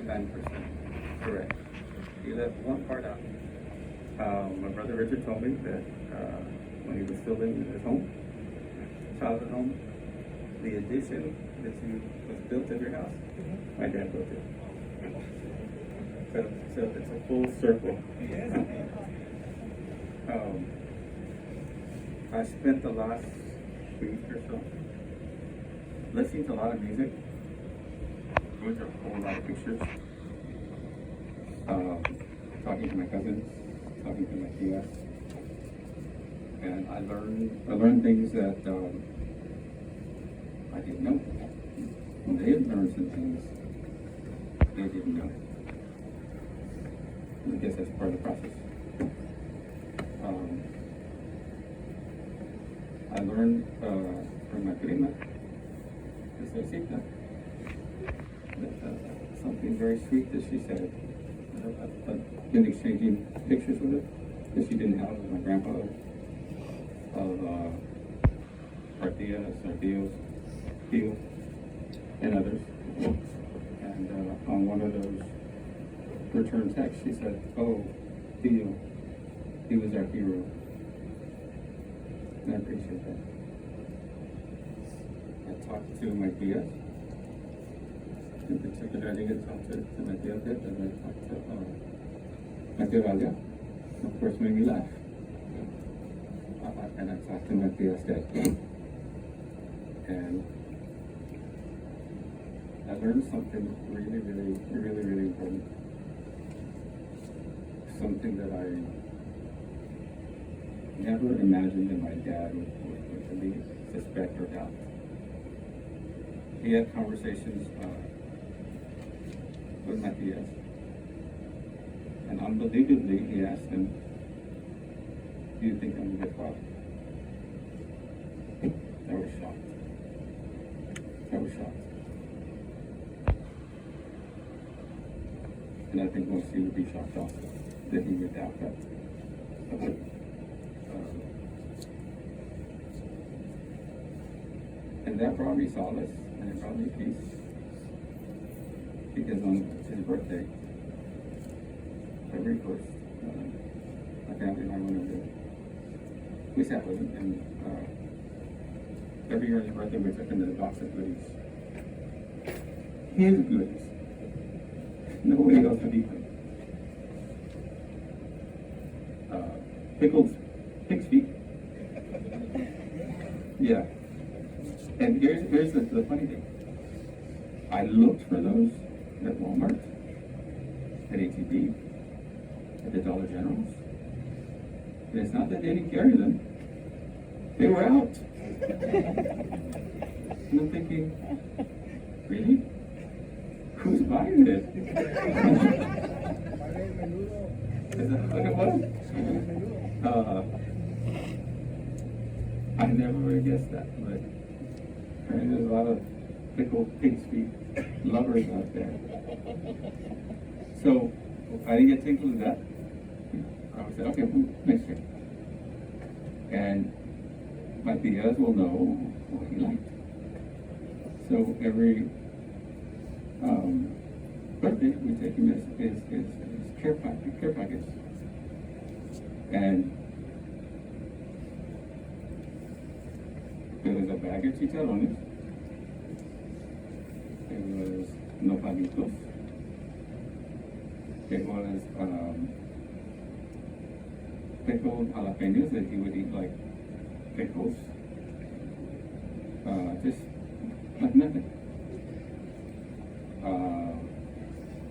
99% correct. He left one part out. My brother Richard told me that when he was still living in his home, childhood home, the addition that was built in your house, my dad built it. So it's a full circle. I spent the last week or so listening to a lot of music, going through a whole lot of pictures, talking to my cousins, talking to my tias, and I learned things that I didn't know. And they had learned some things they didn't know. I guess that's part of the process. I learned from my prima, Cecita, that something very sweet that she said. I've been exchanging pictures with her that she didn't have with my grandfather, of our tios, Tio, and others. And on one of those return texts, she said, "Oh, Tio, he was our hero." And I appreciate that. I talked to my tias. In particular, I didn't get to talk to my tia Pip, and I talked to my tia Ralia. Of course, made me laugh. And I talked to my tia's dad. And I learned something really important. Something that I never imagined that my dad would really suspect or doubt. He had conversations with my tias, and unbelievably, he asked them, "Do you think I'm a good father?" I was shocked. And I think most of you would be shocked also that he would doubt that. And that brought me solace, and it brought me peace. Because on his birthday, February 1st, my family and I went over there. We sat with him, and every year on his birthday, we took him to the box of goodies. His goodies. Nobody else would eat them. Pickled pig's feet. Yeah. And here's the funny thing. I looked for those at Walmart, at ATB, at the Dollar Generals. And it's not that they didn't carry them. They were out. And I'm thinking, really? Who's buying this? Is that what it was? I never would have guessed that, but there's a lot of pickled pig's feet lovers out there. So I didn't get tickled with that. I said, okay, next year. And my tias will know what he liked. So every birthday we take him his care packets. And there was a bag of chicharrones. It was nopalitos. It was pickled jalapenos that he would eat like pickles. Just like nothing.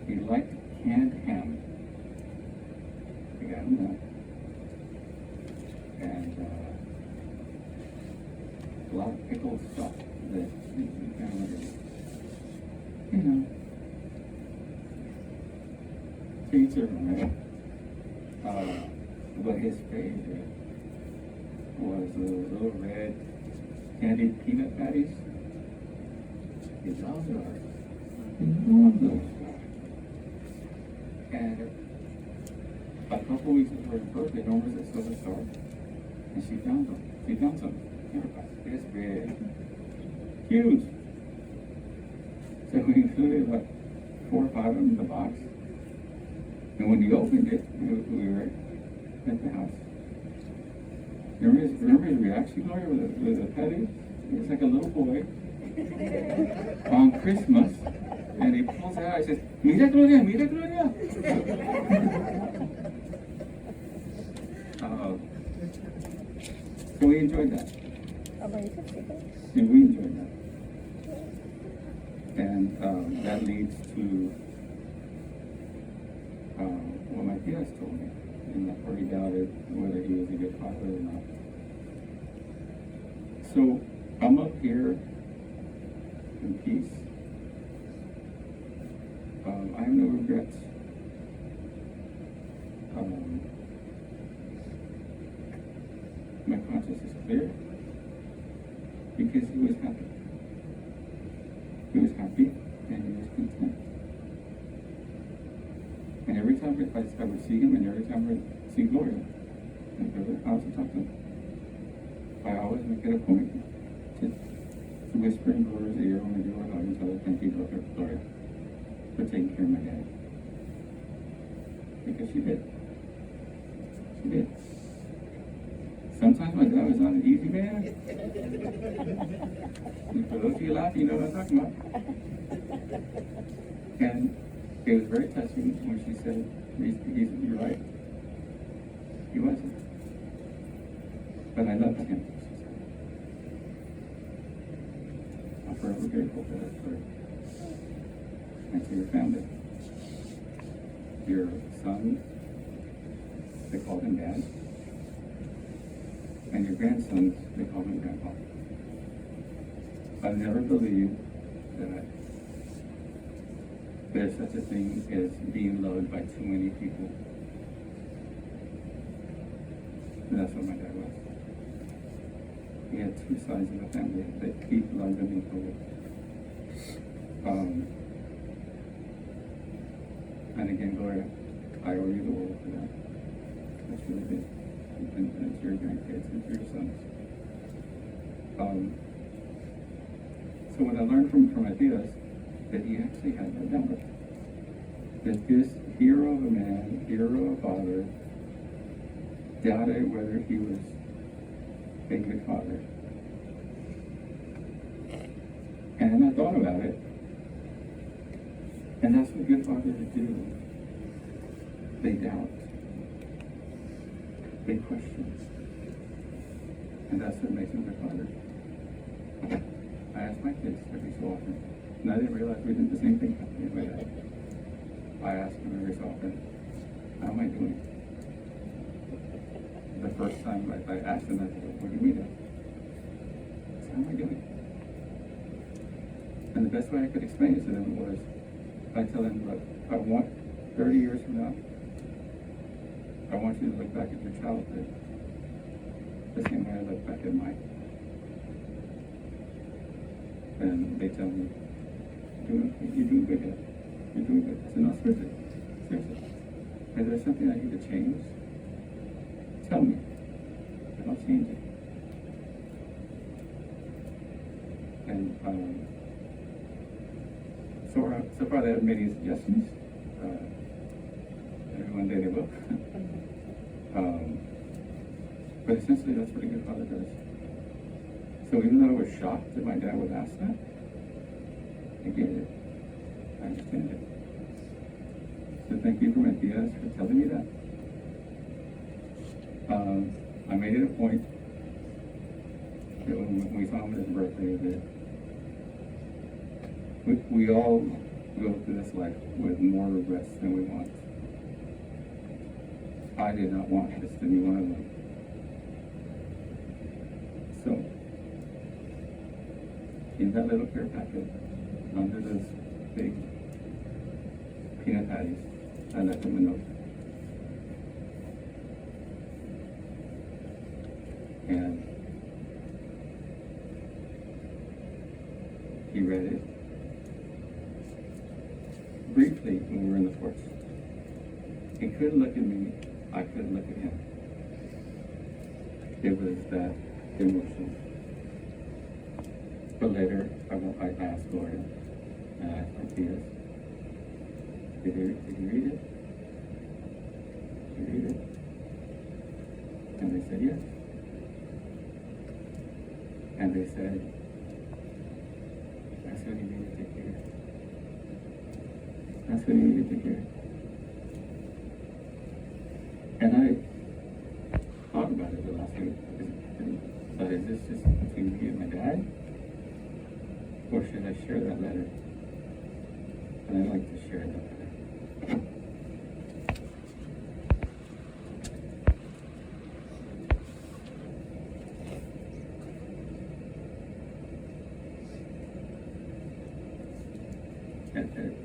He liked canned ham. We got him that. And a lot of pickled stuff that you kind of, you know, each of them, right? But his favorite was the little red candied peanut patties. He loves those. And a couple weeks before his birthday, Norma was at the store, and she found them. She found some peanut patties. This big, huge. So we included what 4 or 5 of them in the box. And when he opened it, we were at the house. Remember his reaction, Gloria, with the petty? He was like a little boy on Christmas, and he pulls it out and says, "Mira, Gloria, mira, Gloria." So we enjoyed that. And we enjoyed that. And that leads to what my tias told me, and that's where he doubted whether he was a good father or not. So I'm up here in peace. I have no regrets. My conscience is clear because he was happy. He was happy and he was content. And every time I would see him, and every time I would see Gloria, my brother, I would talk to him. I always make it a point to whisper in Gloria's ear when we do our hug and tell her, "Thank you, Gloria, for taking care of my dad." Because she did. She did. Sometimes my dad was not an easy man. And for those of you laughing, you know what I'm talking about. And it was very touching when she said, "You're right. He wasn't. But I loved him," she said. I'm forever grateful for that story. And to your family. Your son, they called him Dad. And your grandsons, they call him Grandpa. I've never believed that there's such a thing as being loved by too many people. And that's what my dad was. He had two sides of the family that he loved them equally. And again, Gloria, I owe you the world for that. That's really big. And to your grandkids and to your sons. So what I learned from Matthias, that he actually had no doubt that this hero of a man, hero of a father, doubted whether he was a good father. And I thought about it, and that's what good fathers do. They doubt. They question. And that's what makes them good fathers. I ask my kids every so often, and I didn't realize we did the same thing with my dad. I ask him every so often, "How am I doing?" The first time I asked him, I said, "What do you mean?" I said, "How am I doing?" And the best way I could explain it to them was, I tell them, "Look, I want 30 years from now, I want you to look back at your childhood the same way I look back at mine." And they tell me, "You're doing good, Dad. You're doing good." I said, "No, seriously. Is there something I need to change? Tell me, and I'll change it." And so far they have many suggestions. Maybe one day they will. But essentially, that's what a good father does. So even though I was shocked that my dad would ask that, I get it. I understand it. So thank you for Matthias for telling me that. I made it a point that when we saw him at his birthday, that we all go through this life with more regrets than we want. I did not want this to be one of them. So, in that little care packet, under those big peanut patties, I left him a note. And he read it briefly when we were in the porch. He couldn't look at me, I couldn't look at him. It was that emotional. But later, I asked Gloria, and I asked Matthias, Did you read it? Did you read it? And they said, yes. And they said, that's what you need to hear. That's what you needed to hear. And I thought about it the last week. But is this just between me and my dad? Or should I share that letter? And I'd like to share that letter.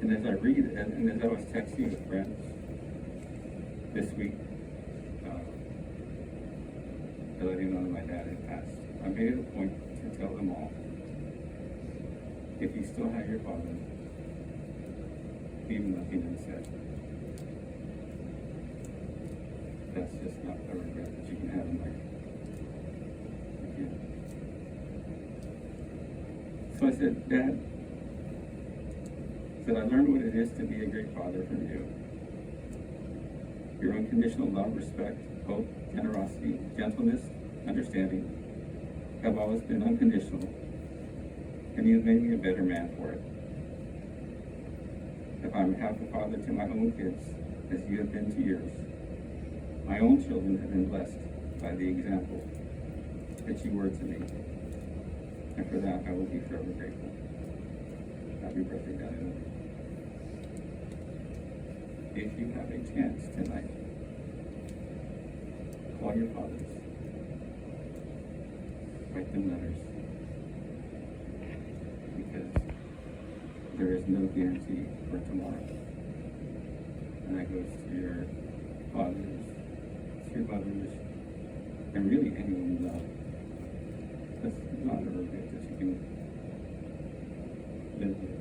And as I read it, and as I was texting with friends this week, to let him know that my dad had passed, I made it a point to tell them all, if you still have your father, leave nothing unsaid. That's just not a regret that you can have in life. Again. So I said, Dad, I learned what it is to be a great father from you. Your unconditional love, respect, hope, generosity, gentleness, understanding have always been unconditional, and you've made me a better man for it. If I'm half a father to my own kids, as you have been to yours, my own children have been blessed by the example that you were to me, and for that I will be forever grateful. Happy birthday, Daddy. If you have a chance tonight, call your fathers. Write them letters. Because there is no guarantee for tomorrow. And that goes to your fathers, to your mothers, and really anyone you love. That's not a regret that you can live with.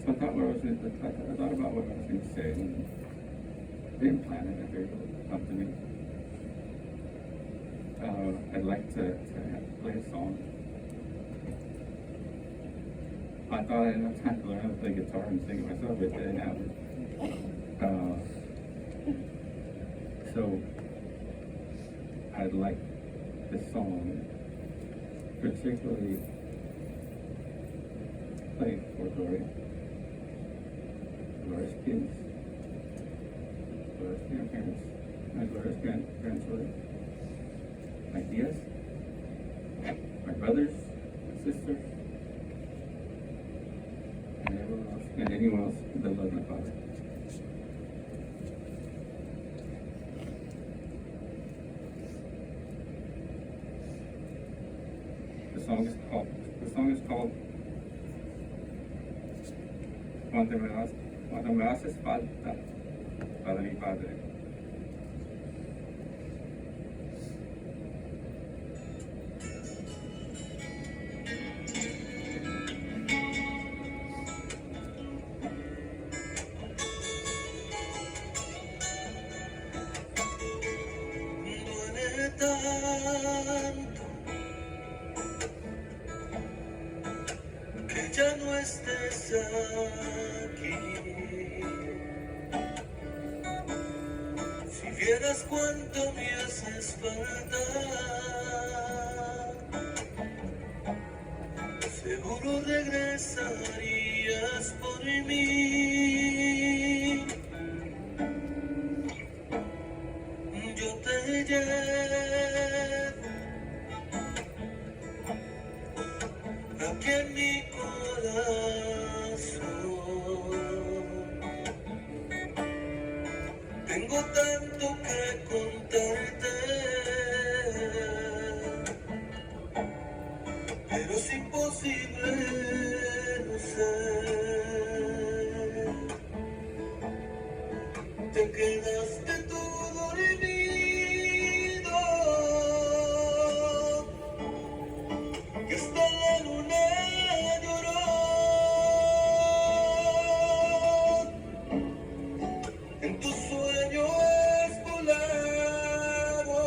So I thought about what I was going to say, and I didn't plan it. I figured it would come to me. I'd like to play a song. I thought I didn't have time to learn how to play guitar and sing it myself, but I didn't have it. So I'd like this song particularly played for Gloria. Gloria's kids, Gloria's grandparents, and Gloria's grandchildren, my tias, my brothers, my sisters, and everyone else, and anyone else that loves my father. The song is called Cuando me haces falta para mi padre. Duele tanto que ya no estés aquí. Si vieras cuánto me haces falta, seguro regresarías por mí. Yo te llevo aquí en mi corazón. Tengo tanto que contarte, pero es imposible, no sé. Te quedaste tú dormido y hasta la luna lloró. En tus sueños volado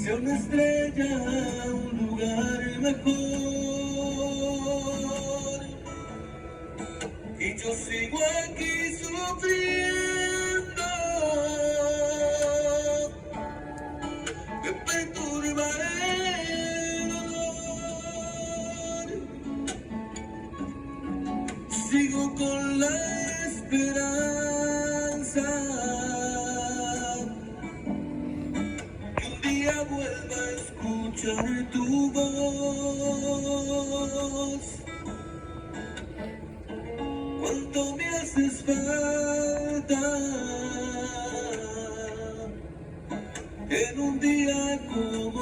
hacia una estrella, un lugar mejor. Y yo sigo aquí sufriendo, me perturba el dolor. Sigo con la esperanza que un día vuelva a escuchar tu voz. Cuánto me haces falta en un día como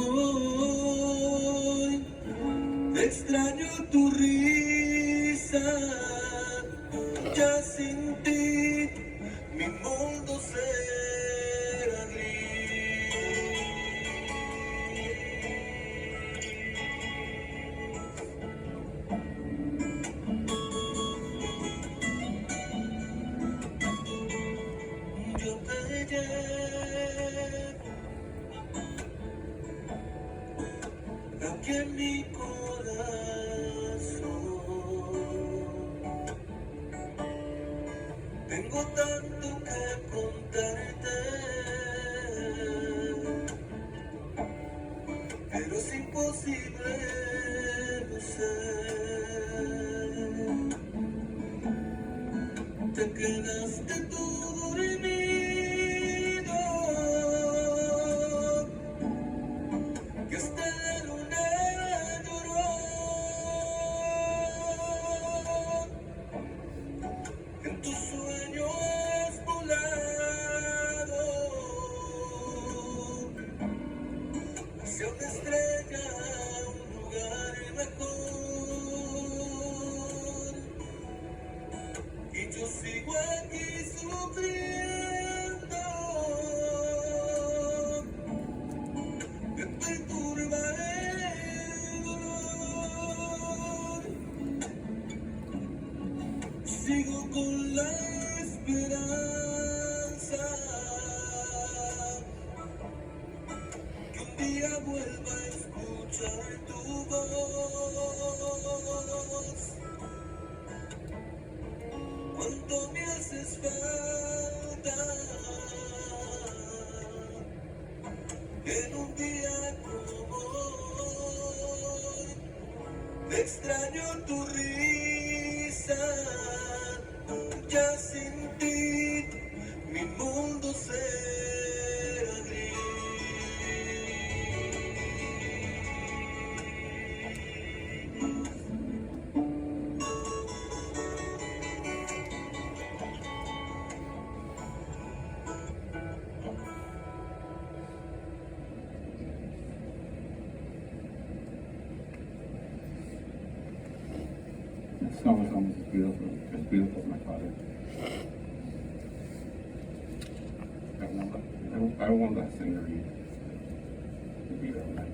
hoy. Extraño tu risa, ya sin ti mi mundo será gris. Yo te llevo aquí en mi corazón. Tengo tanto que contarte, pero es imposible, no sé. Te quedaste tú dormido, que hasta la luna lloró. En tus sueños volado hacia una estrella, un lugar mejor. Y yo sigo aquí sufriendo, me perturba el dolor. Sigo con la esperanza que un día vuelva a escuchar tu voz. Cuánto me haces falta en un día como hoy. Extraño tu risa, ya sin ti mi mundo será gris. Somos beautiful. It's beautiful, my Father. I want that thing to read. To be there, man.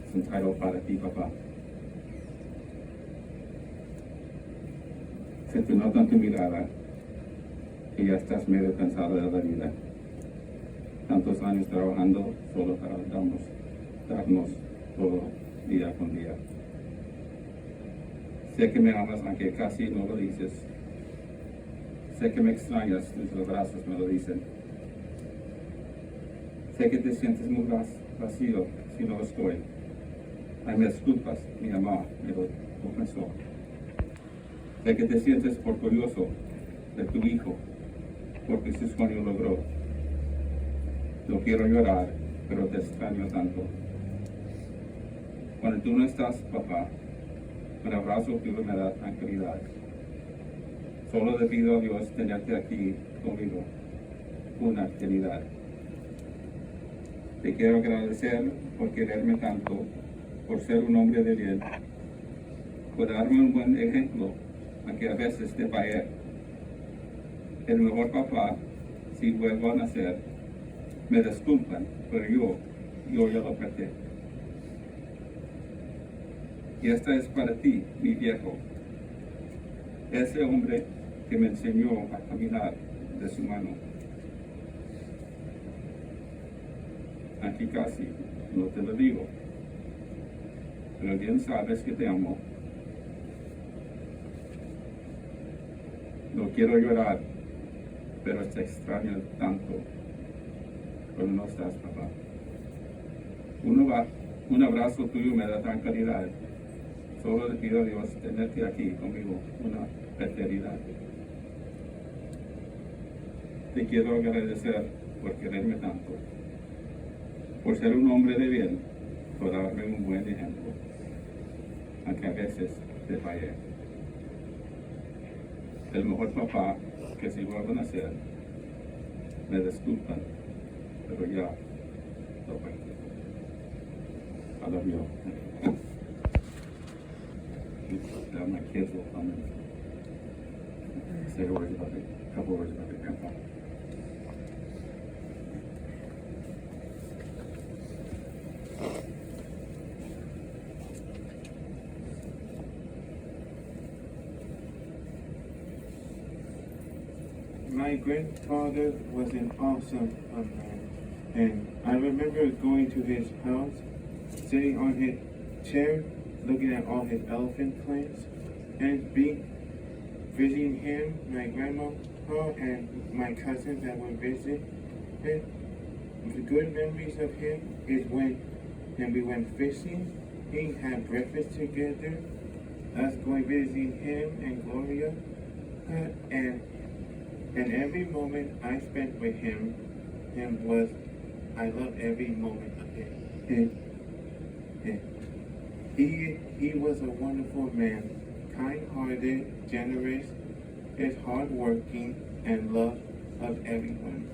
Es entitled para ti, papá. Se te nota en tu mirada que ya estás medio cansado de la vida. Tantos años trabajando solo para darnos todo día con día. Sé que me amas aunque casi no lo dices. Sé que me extrañas, tus abrazos me lo dicen. Sé que te sientes muy vacío si no estoy. Ay, me disculpas, mi mamá me lo confesó. Sé que te sientes orgulloso de tu hijo porque su sueño logró. No quiero llorar, pero te extraño tanto. Cuando tú no estás, papá, un abrazo tuyo me da tranquilidad. Solo le pido a Dios tenerte aquí conmigo, una eternidad. Te quiero agradecer por quererme tanto, por ser un hombre de bien, por darme un buen ejemplo, aunque a veces te fallé. El mejor papá, si vuelvo a nacer, me disculpan, pero yo ya lo perdí. Y esta es para ti, mi viejo, ese hombre que me enseñó a caminar de su mano. Aquí casi no te lo digo, pero bien sabes que te amo. No quiero llorar, pero te extraño tanto cuando no estás, papá. Un abrazo tuyo me da tranquilidad. Solo le pido a Dios tenerte aquí conmigo una eternidad. Te quiero agradecer por quererme tanto, por ser un hombre de bien, por darme un buen ejemplo, aunque a veces te fallé. El mejor papá que si vuelvan a ser, me disculpan, pero ya lo cuento. I love you. My kids will come and say a couple words about their grandpa. My grandfather was an awesome man, and I remember going to his house, sitting on his chair, looking at all his elephant plants, and visiting him, my grandma, and my cousins that would visit. And the good memories of him is when we went fishing, he had breakfast together, us going visiting him and Gloria, and every moment I spent with him was, I loved every moment of it. And he was a wonderful man, kind-hearted, generous, is hardworking, and loved of everyone.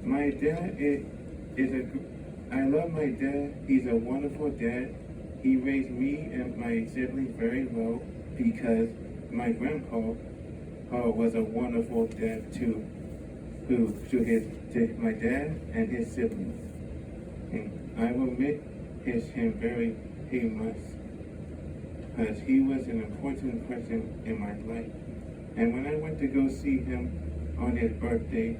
My dad I love my dad. He's a wonderful dad. He raised me and my siblings very well because my grandpa was a wonderful dad too, to my dad and his siblings. And I will miss him very much because he was an important person in my life. And when I went to go see him on his birthday,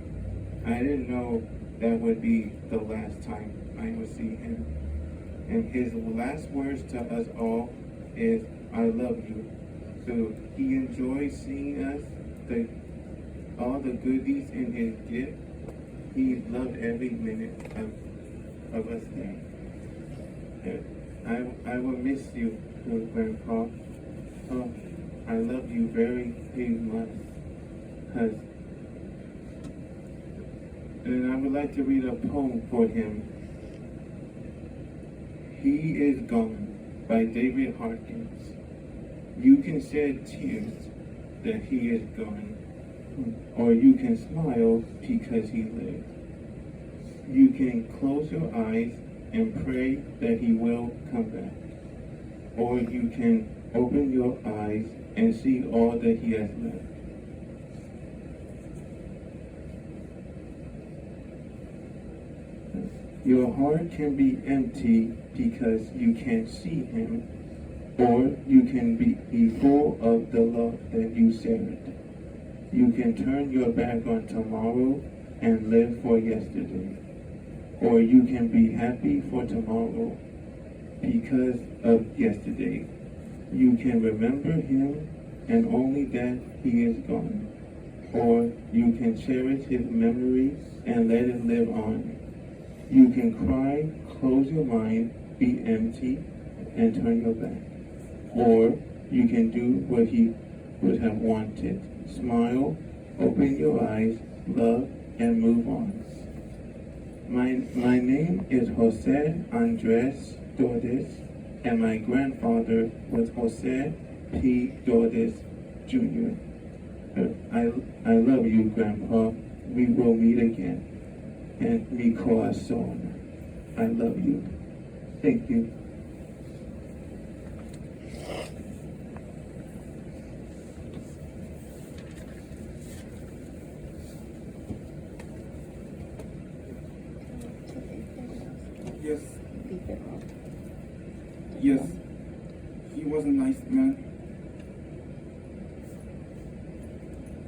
I didn't know that would be the last time I would see him. And his last words to us all is, I love you. So he enjoyed seeing us, all the goodies in his gift. He loved every minute of us there. I will miss you, Grandpa. I love you very much. And I would like to read a poem for him. He is Gone by David Harkins. You can shed tears that he is gone, or you can smile because he lives. You can close your eyes and pray that he will come back, or you can open your eyes and see all that he has left. Your heart can be empty because you can't see him, or you can be full of the love that you shared. You can turn your back on tomorrow and live for yesterday, or you can be happy for tomorrow because of yesterday. You can remember him and only that he is gone, or you can cherish his memory and let it live on. You can cry, close your mind, be empty, and turn your back. Or you can do what he would have wanted. Smile, open your eyes, love, and move on. My name is Jose Andres Dordes, and my grandfather was Jose P. Dordes Jr. I love you, Grandpa. We will meet again. And mi corazón. I love you. Thank you. Yes. Yes. He was a nice man.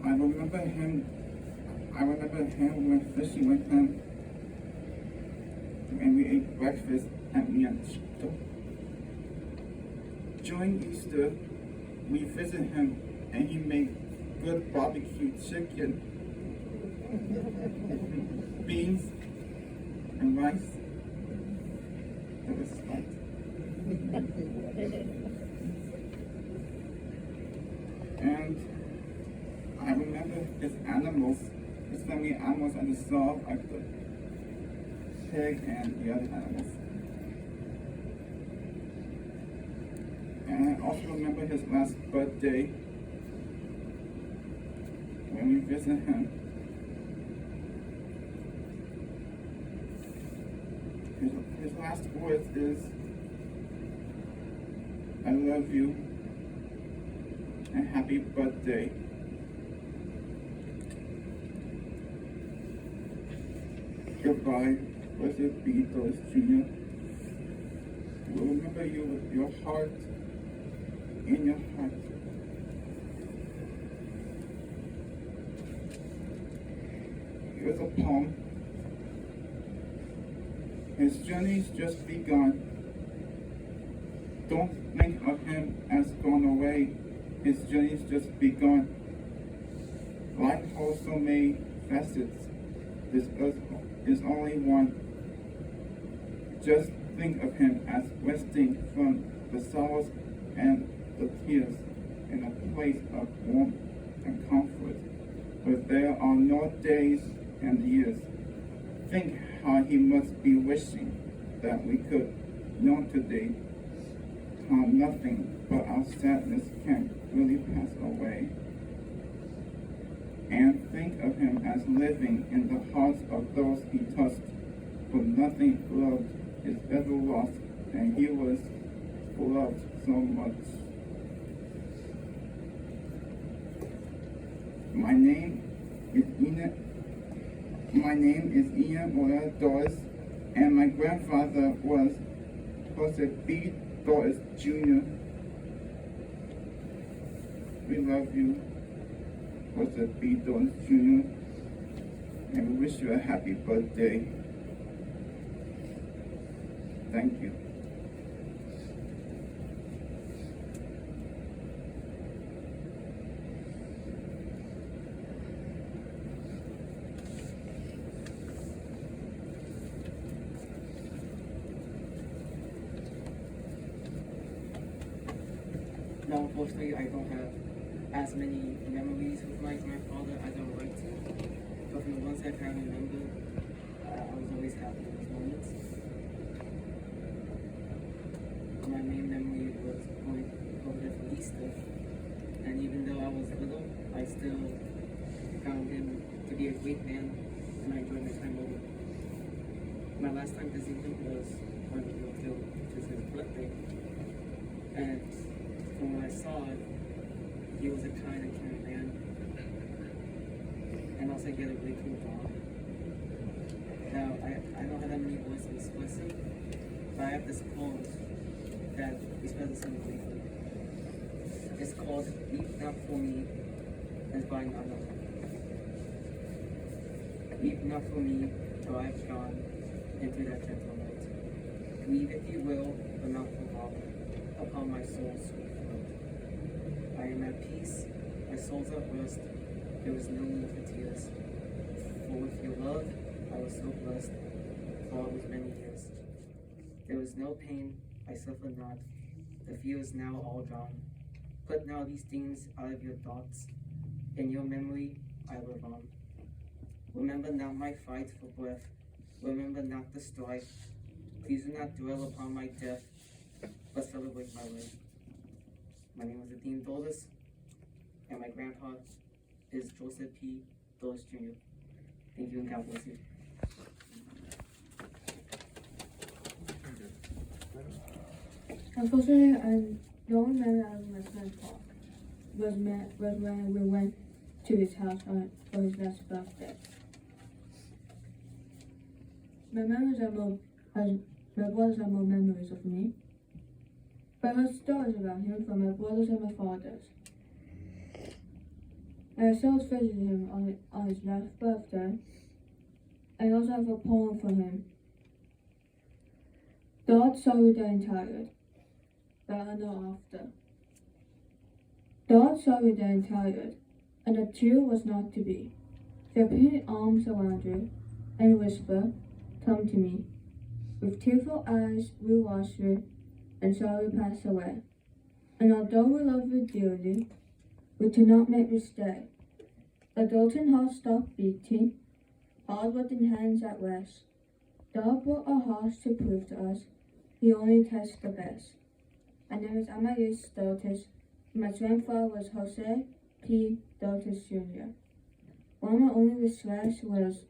I remember him when fishing with him, and we ate breakfast at Mianchito. During Easter, we visited him, and he made good barbecue chicken, beans, and rice. It was fun. And I remember his family animals, and the saw, like the pig and the other animals. And I also remember his last birthday when we visited him. His last words is, "I love you and happy birthday." Goodbye, Blessed be Doris Jr. We'll remember you with your heart, in your heart. Here's a poem. His journey's just begun. Don't think of him as gone away. His journey's just begun. Life holds so many facets. This earth is only one. Just think of him as resting from the sorrows and the tears in a place of warmth and comfort, where there are no days and years. Think how he must be wishing that we could know today how nothing but our sadness can really pass away. And think of him as living in the hearts of those he touched, for nothing loved is ever lost, and he was loved so much. My name is Ian Moya Doris, and my grandfather was Jose B. Doris Jr. We love you, Jose B. Doris Jr., and we wish you a happy birthday. Thank you. Now, unfortunately, I don't have as many memories with my grandfather as I would like to. But from the ones I can remember, I was always happy in those moments. My main memory was going over there for Easter. And even though I was little, I still found him to be a great man, and I enjoyed my time over. My last time visiting him was when we went to his birthday. And from what I saw, he was a kind and caring man, and also he had a really cool job. Now, I don't have that many words to express it, but I have this poem that expresses him briefly. It's called "Weep Not For Me," and it's by another. Weep not for me, till I have gone into that gentle night. Grieve if you will, but not for long, upon my soul's sweet throat. I am at peace, my soul's at rest, there is no need for tears. For with your love, I was so blessed, for all those many years. There was no pain, I suffered not, the fear is now all gone. Put now these things out of your thoughts, in your memory I live on. Remember not my fight for breath, remember not the strife. Please do not dwell upon my death, but celebrate my life. My name is Dean Dolis, and my grandpa is Joseph P. Dolis Jr. Thank you, and God bless you. Unfortunately, the only memory I of my grandpa was when we went to his house for his last birthday. My brothers are more memories of me. but I heard stories about him from my brothers and my fathers. And I still visited him on his last birthday. I also have a poem for him. God sorry that I'm tired, but I know after. God sorry that I'm tired, and the tear was not to be. So I put his arms around you and whisper, come to me. With tearful eyes we wash you, and sorry pass away. And although we love you dearly, we do not make you stay. The Dalton heart stopped beating, hard with the hands at rest. God brought our hearts to prove to us He only tests the best. My name is Amadeus Daltis. My grandfather was Jose P. Daltis Jr. One of my only regrets was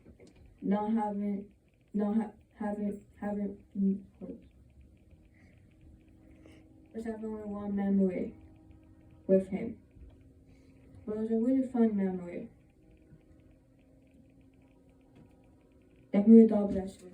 not having only one memory with him. But it was a really fun memory. That really God bless you.